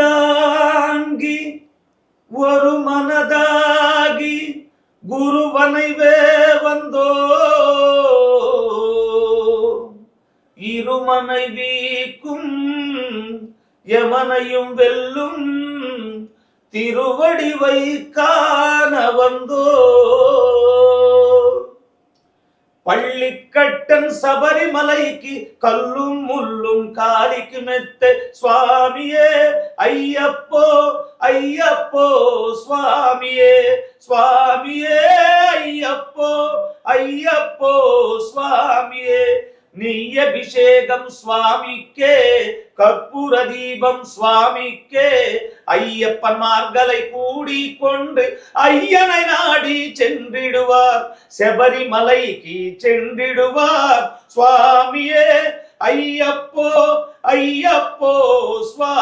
இருமுடிதாங்கி ஒரு மனதாகி குருவனைவே வந்தோ இருமனை வீக்கும் யமனையும் வெல்லும் திருவடிவை காண வந்தோ பள்ளிக்கட்டன் சபரிமலைக்கு கல்லும் முள்ளும் காலிக்கு மெத்த சுவாமியே ஐயப்போ ஐயப்போ சுவாமியே சுவாமியே ஐயப்போ ஐயப்போ சுவாமியே நெய் அபிஷேகம் சுவாமிக்கே கற்பூர தீபம் சுவாமிக்கே ஐயப்பன்மார்களை கூடி கொண்டு ஐயனை நாடி சென்றிடுவார் சபரிமலைக்கு சென்றிடுவார் சுவாமியே ஐயப்போ ஐயப்போ சுவாமி